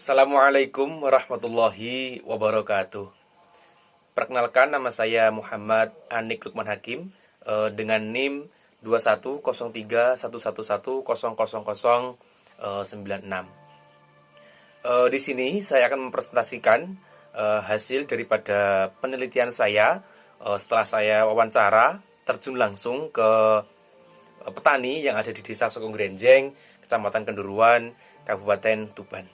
Assalamualaikum warahmatullahi wabarakatuh. Perkenalkan, nama saya Muhammad Anik Lukman Hakim, dengan NIM 210311100096. Di sini saya akan mempresentasikan hasil daripada penelitian saya setelah saya wawancara terjun langsung ke petani yang ada di Desa Sokong Grenjeng, Kecamatan Kenduruan, Kabupaten Tuban,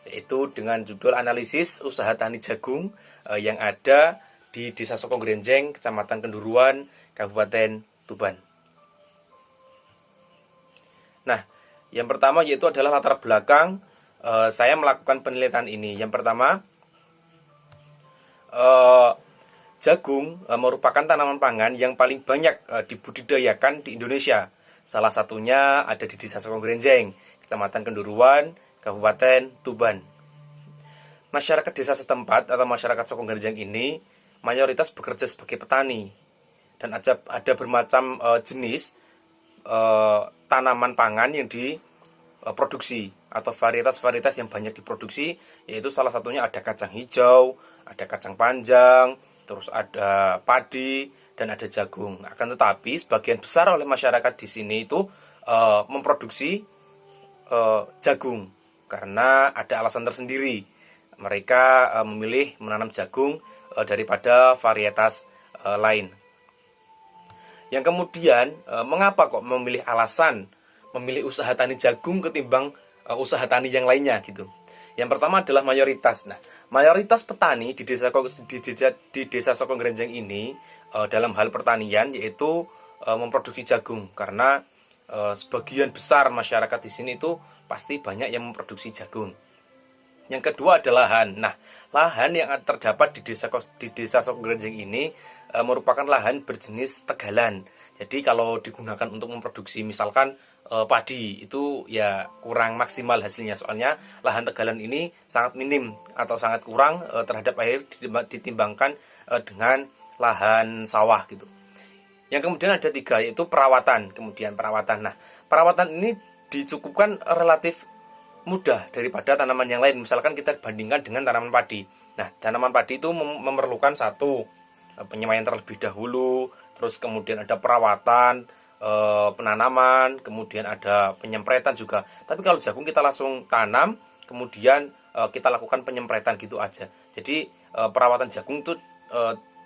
yaitu dengan judul analisis usaha tani jagung yang ada di Desa Sokong Grenjeng, Kecamatan Kenduruan, Kabupaten Tuban. Nah, yang pertama yaitu adalah latar belakang saya melakukan penelitian ini. Yang pertama, jagung merupakan tanaman pangan yang paling banyak dibudidayakan di Indonesia. Salah satunya ada di Desa Sokong Grenjeng, Kecamatan Kenduruan, Kabupaten Tuban. Masyarakat desa setempat atau masyarakat Sokong Grenjeng ini mayoritas bekerja sebagai petani, dan ada bermacam jenis tanaman pangan yang diproduksi atau varietas-varietas yang banyak diproduksi, yaitu salah satunya ada kacang hijau, ada kacang panjang, terus ada padi, dan ada jagung. Akan tetapi sebagian besar oleh masyarakat di sini itu memproduksi jagung karena ada alasan tersendiri. Mereka memilih menanam jagung daripada varietas lain. Yang kemudian, mengapa kok memilih usaha tani jagung ketimbang usaha tani yang lainnya gitu? Yang pertama adalah mayoritas. Nah, mayoritas petani di desa Sokong Grenjeng ini dalam hal pertanian yaitu memproduksi jagung, karena sebagian besar masyarakat di sini itu pasti banyak yang memproduksi jagung. Yang kedua adalah lahan. Nah, lahan yang terdapat di desa Sokong Grenjeng ini merupakan lahan berjenis tegalan. Jadi kalau digunakan untuk memproduksi misalkan padi, itu ya kurang maksimal hasilnya, soalnya lahan tegalan ini sangat minim atau sangat kurang terhadap air ditimbangkan dengan lahan sawah gitu. Yang kemudian ada tiga, yaitu perawatan. Nah, perawatan ini dicukupkan relatif mudah daripada tanaman yang lain. Misalkan kita bandingkan dengan tanaman padi. Nah, tanaman padi itu memerlukan satu, penyemaian terlebih dahulu, terus kemudian ada perawatan, penanaman, kemudian ada penyempretan juga. Tapi kalau jagung kita langsung tanam, kemudian kita lakukan penyempretan gitu aja. Jadi perawatan jagung itu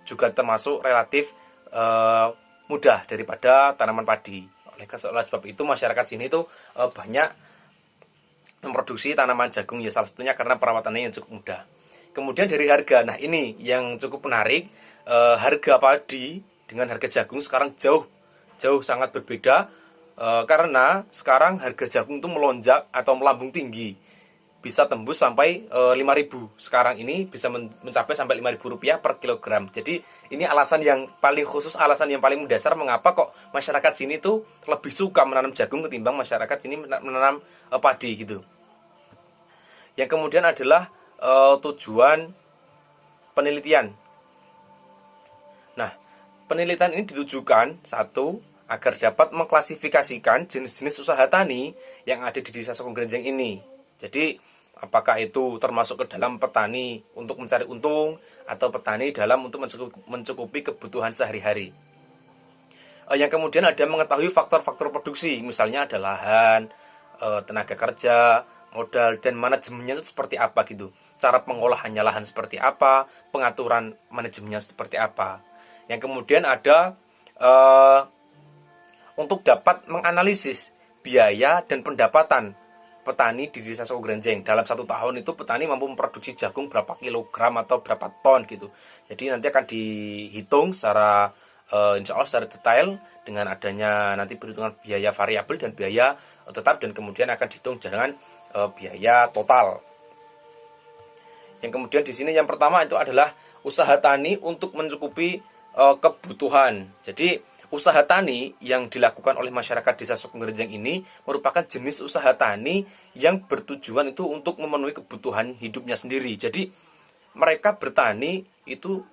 juga termasuk relatif mudah daripada tanaman padi. Oleh sebab itu masyarakat sini tuh banyak memproduksi tanaman jagung, ya salah satunya karena perawatannya yang cukup mudah. Kemudian dari harga, nah ini yang cukup menarik. Harga padi dengan harga jagung sekarang jauh sangat berbeda, karena sekarang harga jagung itu melonjak atau melambung tinggi, bisa tembus sampai 5.000. Sekarang ini bisa mencapai sampai 5.000 rupiah per kilogram. Jadi ini alasan yang paling khusus, alasan yang paling mendasar mengapa kok masyarakat sini tuh lebih suka menanam jagung ketimbang masyarakat sini menanam padi gitu. Yang kemudian adalah tujuan penelitian. Nah, penelitian ini ditujukan satu, agar dapat mengklasifikasikan jenis-jenis usaha tani yang ada di Desa Sokong Grenjeng ini. Jadi, apakah itu termasuk ke dalam petani untuk mencari untung atau petani dalam untuk mencukupi kebutuhan sehari-hari. Yang kemudian ada mengetahui faktor-faktor produksi, misalnya ada lahan, tenaga kerja, modal, dan manajemennya itu seperti apa gitu. Cara pengolahannya lahan seperti apa, pengaturan manajemennya seperti apa. Yang kemudian ada untuk dapat menganalisis biaya dan pendapatan petani di Desa Sokong Grenjeng. Dalam 1 tahun itu petani mampu memproduksi jagung berapa kilogram atau berapa ton gitu. Jadi nanti akan dihitung secara insya Allah secara detail dengan adanya nanti perhitungan biaya variabel dan biaya tetap, dan kemudian akan dihitung dengan biaya total. Yang kemudian di sini yang pertama itu adalah usaha tani untuk mencukupi kebutuhan. Jadi usaha tani yang dilakukan oleh masyarakat Desa Sokong Grenjeng ini merupakan jenis usaha tani yang bertujuan itu untuk memenuhi kebutuhan hidupnya sendiri. Jadi mereka bertani itu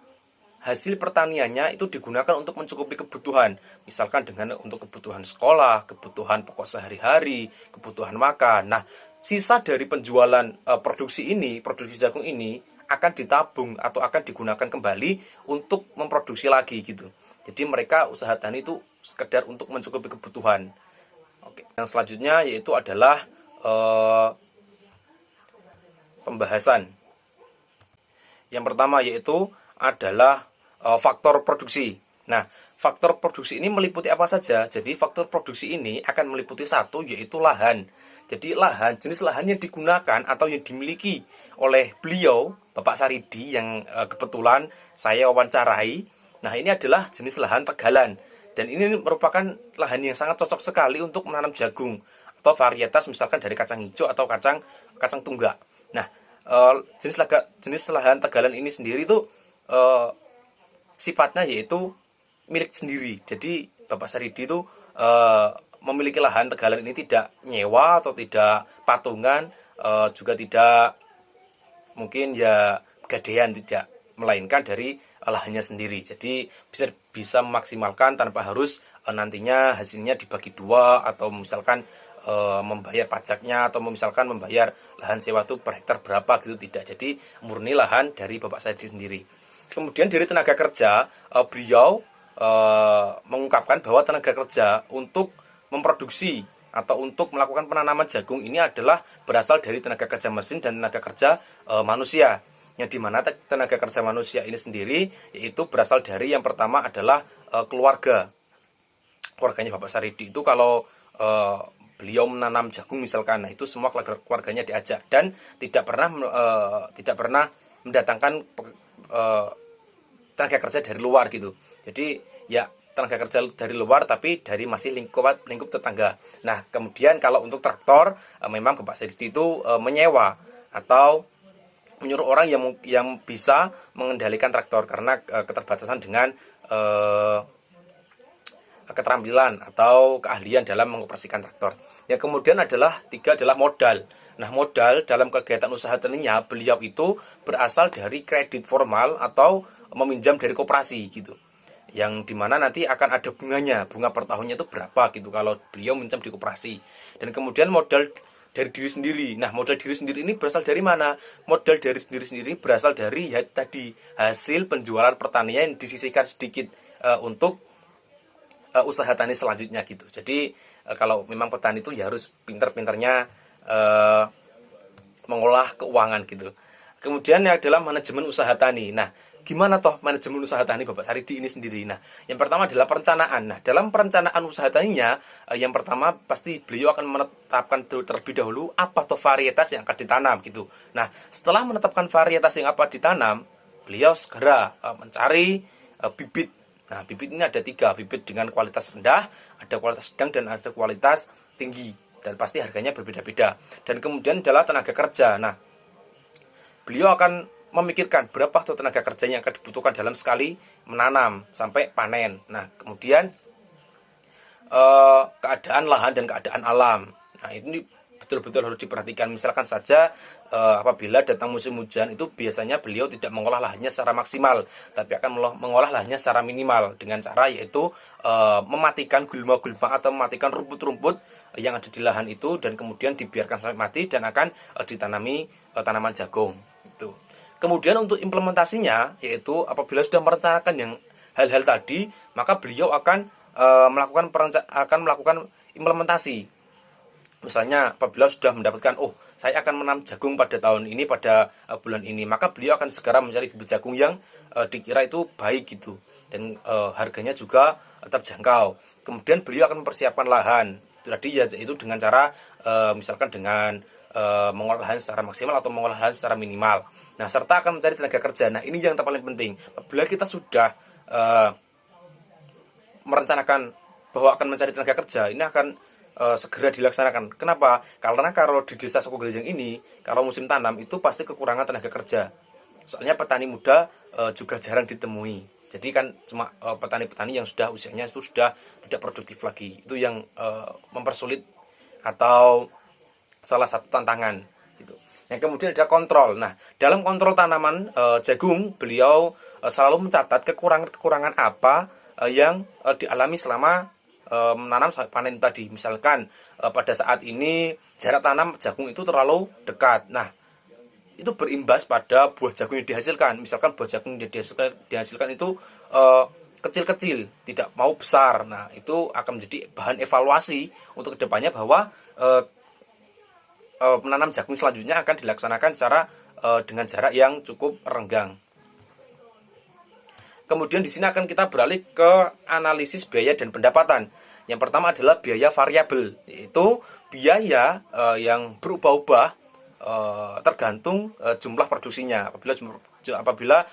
hasil pertaniannya itu digunakan untuk mencukupi kebutuhan, misalkan dengan untuk kebutuhan sekolah, kebutuhan pokok sehari-hari, kebutuhan makan. Nah, sisa dari penjualan produksi jagung ini akan ditabung atau akan digunakan kembali untuk memproduksi lagi gitu. Jadi mereka usaha tani itu sekedar untuk mencukupi kebutuhan. Oke, yang selanjutnya yaitu adalah pembahasan. Yang pertama yaitu adalah faktor produksi. Nah, faktor produksi ini meliputi apa saja? Jadi faktor produksi ini akan meliputi satu, yaitu lahan. Jadi jenis lahan yang digunakan atau yang dimiliki oleh beliau, Bapak Saridi, yang kebetulan saya wawancarai. Nah, ini adalah jenis lahan tegalan. Dan ini merupakan lahan yang sangat cocok sekali untuk menanam jagung atau varietas misalkan dari kacang hijau atau kacang tunggak. Nah, jenis lahan tegalan ini sendiri itu sifatnya yaitu milik sendiri. Jadi Bapak Saridi itu memiliki lahan tegalan ini tidak nyewa atau tidak patungan, juga tidak mungkin ya gadean, tidak, melainkan dari lahannya sendiri. Jadi bisa memaksimalkan tanpa harus nantinya hasilnya dibagi dua atau misalkan membayar pajaknya atau misalkan membayar lahan sewa itu per hektar berapa gitu, tidak. Jadi murni lahan dari Bapak Saridi sendiri. Kemudian dari tenaga kerja, beliau mengungkapkan bahwa tenaga kerja untuk memproduksi atau untuk melakukan penanaman jagung ini adalah berasal dari tenaga kerja mesin dan tenaga kerja manusia. Yang dimana tenaga kerja manusia ini sendiri yaitu berasal dari yang pertama adalah keluarganya Bapak Saridi itu kalau beliau menanam jagung misalkan, nah itu semua keluarganya diajak dan tidak pernah mendatangkan tenaga kerja dari luar gitu. Jadi ya tenaga kerja dari luar tapi dari masih lingkup tetangga. Nah, kemudian kalau untuk traktor memang Bapak Saridi itu menyewa atau menyuruh orang yang bisa mengendalikan traktor karena keterbatasan dengan keterampilan atau keahlian dalam mengoperasikan traktor. Yang kemudian tiga adalah modal. Nah, modal dalam kegiatan usaha taninya beliau itu berasal dari kredit formal atau meminjam dari koperasi gitu. Yang dimana nanti akan ada bunganya, bunga per tahunnya itu berapa gitu kalau beliau minjam di koperasi. Dan kemudian modal dari diri sendiri. Nah, modal diri sendiri ini berasal dari mana? Modal dari diri sendiri berasal dari ya tadi hasil penjualan pertanian yang disisihkan sedikit untuk usaha tani selanjutnya gitu. Jadi kalau memang petani itu ya harus pintar-pintarnya mengolah keuangan gitu. Kemudian yang adalah manajemen usaha tani. Nah, gimana toh manajemen usaha tani Bapak Saridi ini sendiri? Nah, yang pertama adalah perencanaan. Nah, dalam perencanaan usaha taninya, yang pertama pasti beliau akan menetapkan terlebih dahulu apa toh varietas yang akan ditanam gitu. Nah, setelah menetapkan varietas yang apa ditanam, beliau segera mencari bibit. Nah, bibit ini ada 3, bibit dengan kualitas rendah, ada kualitas sedang, dan ada kualitas tinggi. Dan pasti harganya berbeda-beda. Dan kemudian adalah tenaga kerja. Nah, beliau akan memikirkan berapa tuh tenaga kerja yang akan dibutuhkan dalam sekali menanam sampai panen. Nah, kemudian keadaan lahan dan keadaan alam. Nah, ini betul-betul harus diperhatikan. Misalkan saja apabila datang musim hujan itu biasanya beliau tidak mengolah lahannya secara maksimal, tapi akan mengolah lahannya secara minimal dengan cara yaitu mematikan gulma-gulma atau mematikan rumput-rumput yang ada di lahan itu dan kemudian dibiarkan sampai mati dan akan ditanami tanaman jagung. Itu. Kemudian untuk implementasinya yaitu apabila sudah merencanakan yang hal-hal tadi, maka beliau akan melakukan implementasi. Misalnya apabila sudah mendapatkan, saya akan menanam jagung pada tahun ini, pada bulan ini, maka beliau akan segera mencari bibit jagung yang dikira itu baik gitu dan harganya juga terjangkau. Kemudian beliau akan mempersiapkan lahan. Itu tadi yaitu dengan cara misalkan dengan mengolah lahan secara maksimal atau mengolah lahan secara minimal. Nah, serta akan mencari tenaga kerja. Nah, ini yang paling penting. Apabila kita sudah merencanakan bahwa akan mencari tenaga kerja, ini akan segera dilaksanakan. Kenapa? Karena kalau di desa Suku Gelejeng ini, kalau musim tanam itu pasti kekurangan tenaga kerja. Soalnya petani muda juga jarang ditemui. Jadi kan cuma petani-petani yang sudah usianya itu sudah tidak produktif lagi. Itu yang mempersulit atau salah satu tantangan gitu. Yang kemudian ada kontrol. Nah, dalam kontrol tanaman jagung, beliau selalu mencatat kekurangan-kekurangan apa yang dialami selama menanam sampai panen tadi. Misalkan pada saat ini jarak tanam jagung itu terlalu dekat. Nah, itu berimbas pada buah jagung yang dihasilkan. Misalkan buah jagung yang dihasilkan itu kecil-kecil, tidak mau besar. Nah, itu akan menjadi bahan evaluasi untuk kedepannya bahwa menanam jagung selanjutnya akan dilaksanakan secara dengan jarak yang cukup renggang. Kemudian di sini akan kita beralih ke analisis biaya dan pendapatan. Yang pertama adalah biaya variabel, yaitu biaya yang berubah-ubah tergantung jumlah produksinya. Apabila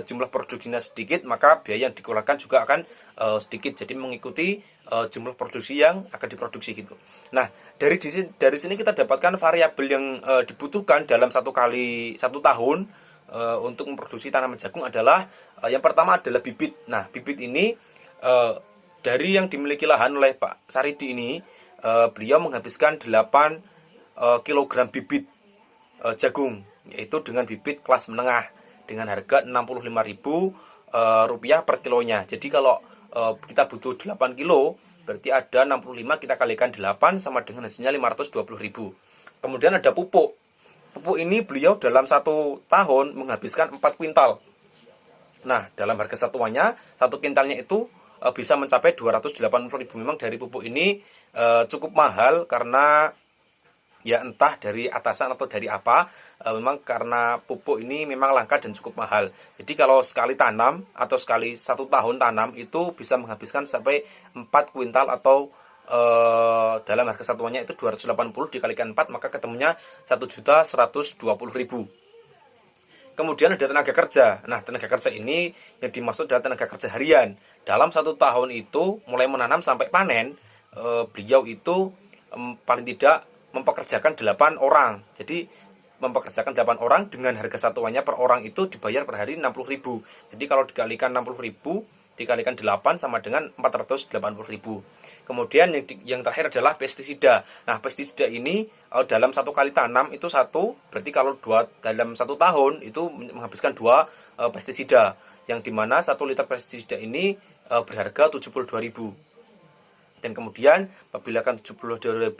jumlah produksinya sedikit, maka biaya yang dikeluarkan juga akan sedikit. Jadi mengikuti jumlah produksi yang akan diproduksi gitu. Nah, dari sini kita dapatkan variabel yang dibutuhkan dalam satu tahun untuk memproduksi tanaman jagung adalah yang pertama adalah bibit. Nah, bibit ini dari yang dimiliki lahan oleh Pak Saridi ini, beliau menghabiskan 8 kilogram bibit jagung, yaitu dengan bibit kelas menengah dengan harga Rp65.000 per kilonya. Jadi kalau kita butuh 8 kilo, berarti ada 65 kita kalikan 8 sama dengan hasilnya 520.000. Kemudian ada pupuk. Pupuk ini beliau dalam 1 tahun menghabiskan 4 kuintal. Nah, dalam harga satuannya, 1 kuintalnya itu bisa mencapai 280.000. Memang dari pupuk ini cukup mahal karena ya entah dari atasan atau dari apa, memang karena pupuk ini memang langka dan cukup mahal. Jadi kalau sekali tanam atau sekali 1 tahun tanam itu bisa menghabiskan sampai 4 kuintal atau dalam harga satuannya itu 280 dikalikan 4 maka ketemunya 1.120.000. Kemudian ada tenaga kerja. Nah, tenaga kerja ini yang dimaksud adalah tenaga kerja harian. Dalam 1 tahun itu mulai menanam sampai panen, beliau itu paling tidak mempekerjakan 8 orang. Jadi mempekerjakan 8 orang dengan harga satuannya per orang itu dibayar per hari 60.000. Jadi kalau dikalikan 60.000 dikalikan 8 sama dengan 480.000. Kemudian yang terakhir adalah pestisida. Nah, pestisida ini dalam 1 kali tanam itu 1, berarti kalau dalam 1 tahun itu menghabiskan 2 pestisida. Yang dimana 1 liter pestisida ini berharga 72.000. Dan kemudian apabila kan 72.000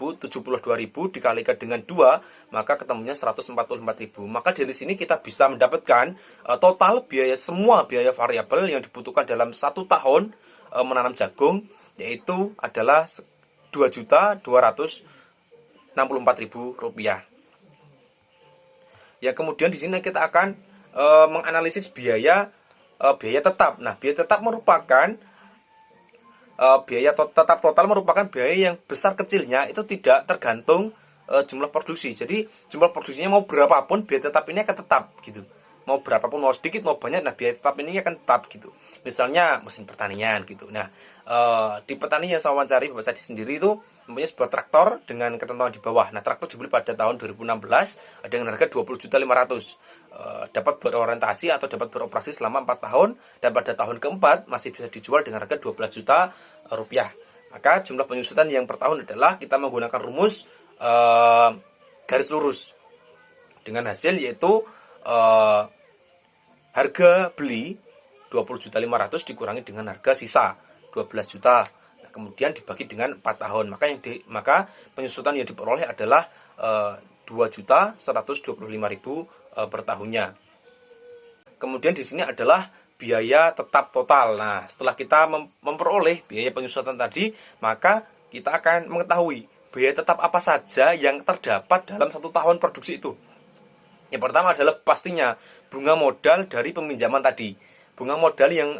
dikalikan dengan 2, maka ketemunya 144.000. Maka dari sini kita bisa mendapatkan total semua biaya variabel yang dibutuhkan dalam 1 tahun menanam jagung, yaitu adalah Rp2.264.000. Ya, kemudian di sini kita akan menganalisis biaya tetap. Nah, biaya tetap merupakan biaya tetap total merupakan biaya yang besar kecilnya itu tidak tergantung jumlah produksi. Jadi jumlah produksinya mau berapapun biaya tetap ini akan tetap gitu. Mau berapapun, mau sedikit mau banyak, nah biaya tetap ini akan tetap gitu. Misalnya mesin pertanian gitu. Nah, di petani yang saya wawancari Bapak Sadi sendiri itu mempunyai sebuah traktor dengan ketentuan di bawah. Nah, traktor dibeli pada tahun 2016 dengan harga 20.500.000. Dapat berorientasi atau dapat beroperasi selama 4 tahun dan pada tahun keempat masih bisa dijual dengan harga 12 juta rupiah. Maka jumlah penyusutan yang per tahun adalah kita menggunakan rumus garis lurus dengan hasil yaitu harga beli 20.500.000 dikurangi dengan harga sisa 12 juta. Nah, kemudian dibagi dengan 4 tahun. Maka penyusutan yang diperoleh adalah 2.125.000 per tahunnya. Kemudian di sini adalah biaya tetap total. Nah, setelah kita memperoleh biaya penyusutan tadi, maka kita akan mengetahui biaya tetap apa saja yang terdapat dalam 1 tahun produksi itu. Yang pertama adalah pastinya bunga modal dari peminjaman tadi. Bunga modal yang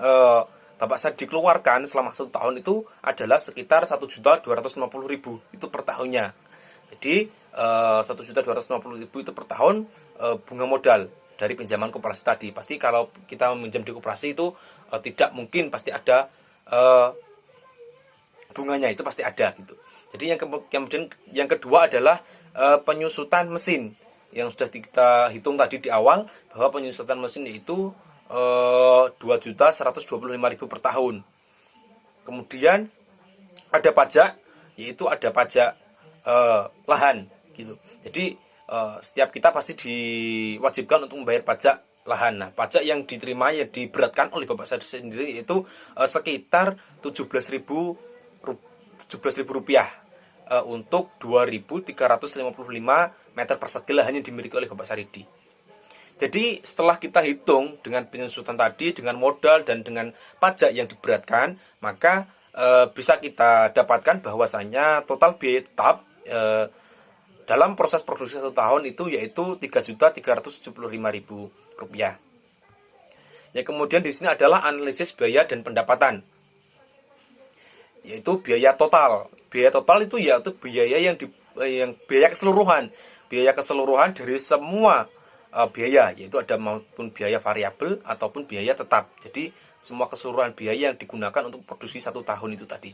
Bapak Sadi dikeluarkan selama 1 tahun itu adalah sekitar 1.250.000 itu per tahunnya. Jadi 1.250.000 itu per tahun bunga modal dari pinjaman koperasi tadi. Pasti kalau kita meminjam di koperasi itu tidak mungkin, pasti ada bunganya, itu pasti ada gitu. Jadi kemudian yang kedua adalah penyusutan mesin yang sudah kita hitung tadi di awal bahwa penyusutan mesin itu 2.125.000 per tahun. Kemudian ada pajak, yaitu ada pajak lahan gitu. Jadi setiap kita pasti diwajibkan untuk membayar pajak lahan. Nah, pajak yang diterima yang diberatkan oleh Bapak Sadi sendiri itu sekitar 17.000 Rp17.000 untuk 2.355 meter persegi lahan yang dimiliki oleh Bapak Saridi. Jadi setelah kita hitung dengan penyusutan tadi, dengan modal dan dengan pajak yang diberatkan, maka bisa kita dapatkan bahwasanya total biaya tetap dalam proses produksi 1 tahun itu yaitu Rp3.375.000. Ya, kemudian di sini adalah analisis biaya dan pendapatan, yaitu biaya total. Biaya total itu yaitu biaya yang biaya keseluruhan dari semua biaya, yaitu ada maupun biaya variabel ataupun biaya tetap. Jadi semua keseluruhan biaya yang digunakan untuk produksi 1 tahun itu tadi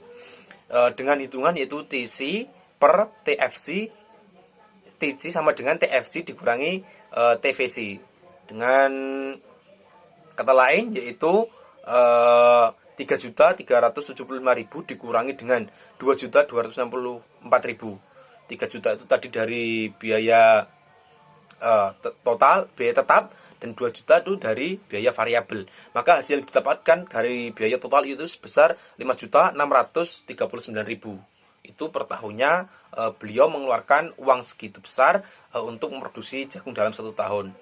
dengan hitungan yaitu TC per TFC. TC sama dengan TFC dikurangi TVC. Dengan kata lain yaitu 3.375.000 dikurangi dengan 2.264.000. 3 juta itu tadi dari biaya total, biaya tetap, dan 2 juta itu dari biaya variabel. Maka hasil yang didapatkan dari biaya total itu sebesar 5.639.000. Itu per tahunnya beliau mengeluarkan uang segitu besar untuk memproduksi jagung dalam 1 tahun.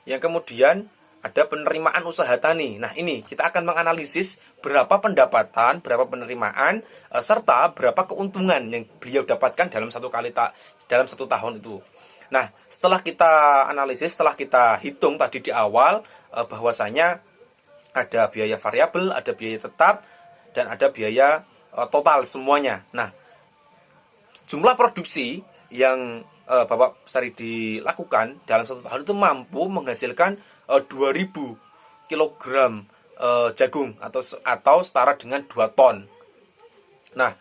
Yang kemudian ada penerimaan usaha tani. Nah, ini kita akan menganalisis berapa pendapatan, berapa penerimaan, serta berapa keuntungan yang beliau dapatkan dalam dalam 1 tahun itu. Nah, setelah kita analisis, setelah kita hitung tadi di awal bahwasanya ada biaya variabel, ada biaya tetap, dan ada biaya total semuanya. Nah, jumlah produksi yang Bapak Saridi lakukan dalam 1 tahun itu mampu menghasilkan 2.000 kilogram jagung atau setara dengan 2 ton. Nah,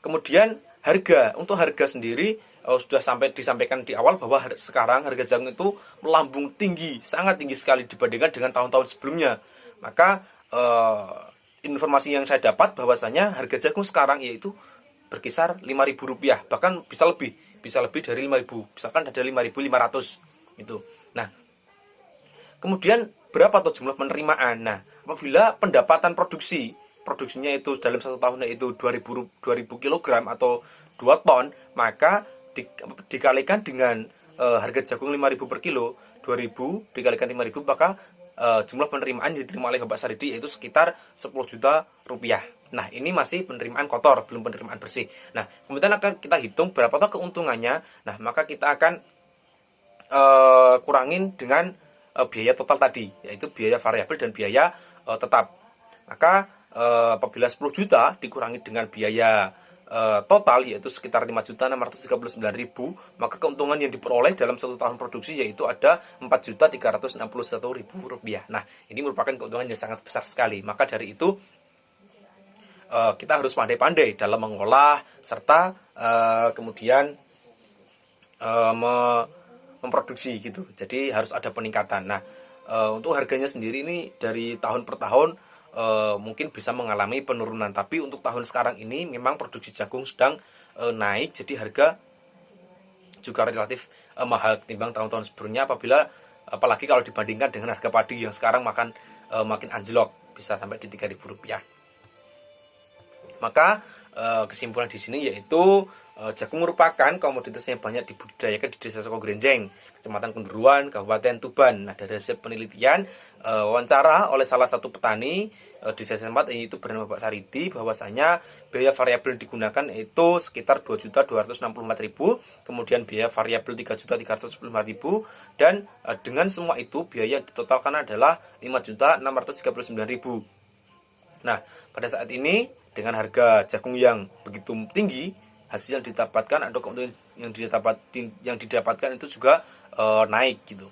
kemudian untuk harga sendiri sudah disampaikan di awal bahwa sekarang harga jagung itu melambung tinggi, sangat tinggi sekali dibandingkan dengan tahun-tahun sebelumnya. Maka informasi yang saya dapat bahwasanya harga jagung sekarang yaitu berkisar Rp5.000, bahkan bisa lebih dari 5.000, misalkan ada 5.500 itu. Nah, kemudian berapa tuh jumlah penerimaan? Nah, apabila pendapatan produksinya itu dalam 1 tahun itu 2.000 kg atau 2 ton, maka dikalikan dengan harga jagung 5.000 per kilo, 2.000 dikalikan 5.000, maka jumlah penerimaan yang diterima oleh Bapak Saridi yaitu sekitar Rp10 juta. Nah, ini masih penerimaan kotor, belum penerimaan bersih. Nah, kemudian akan kita hitung berapa toh keuntungannya. Nah, maka kita akan kurangin dengan biaya total tadi, yaitu biaya variabel dan biaya tetap. Maka apabila 10 juta dikurangi dengan biaya total yaitu sekitar 5.639.000, maka keuntungan yang diperoleh dalam 1 tahun produksi yaitu ada Rp4.361.000. Nah, ini merupakan keuntungan yang sangat besar sekali. Maka dari itu kita harus pandai-pandai dalam mengolah serta kemudian memproduksi gitu. Jadi harus ada peningkatan. Nah, untuk harganya sendiri ini dari tahun per tahun mungkin bisa mengalami penurunan, tapi untuk tahun sekarang ini memang produksi jagung sedang naik, jadi harga juga relatif mahal ketimbang tahun-tahun sebelumnya, apalagi kalau dibandingkan dengan harga padi yang sekarang makin anjlok, bisa sampai di Rp3.000. Maka kesimpulan di sini yaitu jagung merupakan komoditas yang banyak dibudidayakan di Desa Sokogrenjeng, Kecamatan Kunduruan, Kabupaten Tuban. Nah, dari hasil penelitian wawancara oleh salah satu petani di desa tempat, yaitu bernama Bapak Saridi, bahwasanya biaya variabel digunakan itu sekitar Rp2.264.000, kemudian biaya variabel Rp3.375.000, dan dengan semua itu biaya yang ditotalkan adalah Rp5.639.000. Nah, pada saat ini dengan harga jagung yang begitu tinggi, hasil yang didapatkan atau keuntungan yang didapatkan itu juga naik gitu.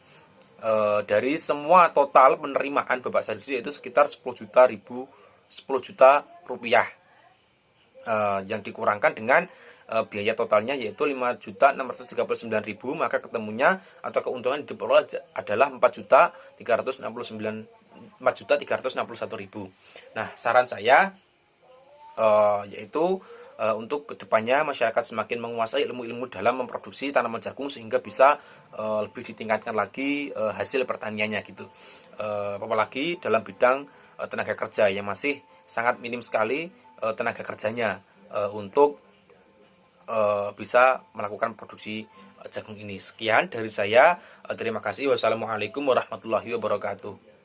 Dari semua total penerimaan Bapak Saridi itu sekitar 10 juta rupiah yang dikurangkan dengan biaya totalnya yaitu 5.639.000, maka ketemunya atau keuntungan yang diperoleh adalah 4.361.000. Nah, saran saya yaitu untuk kedepannya masyarakat semakin menguasai ilmu-ilmu dalam memproduksi tanaman jagung sehingga bisa lebih ditingkatkan lagi hasil pertaniannya gitu. Apalagi dalam bidang tenaga kerja yang masih sangat minim sekali tenaga kerjanya untuk bisa melakukan produksi jagung ini. Sekian dari saya. Terima kasih. Wassalamualaikum warahmatullahi wabarakatuh.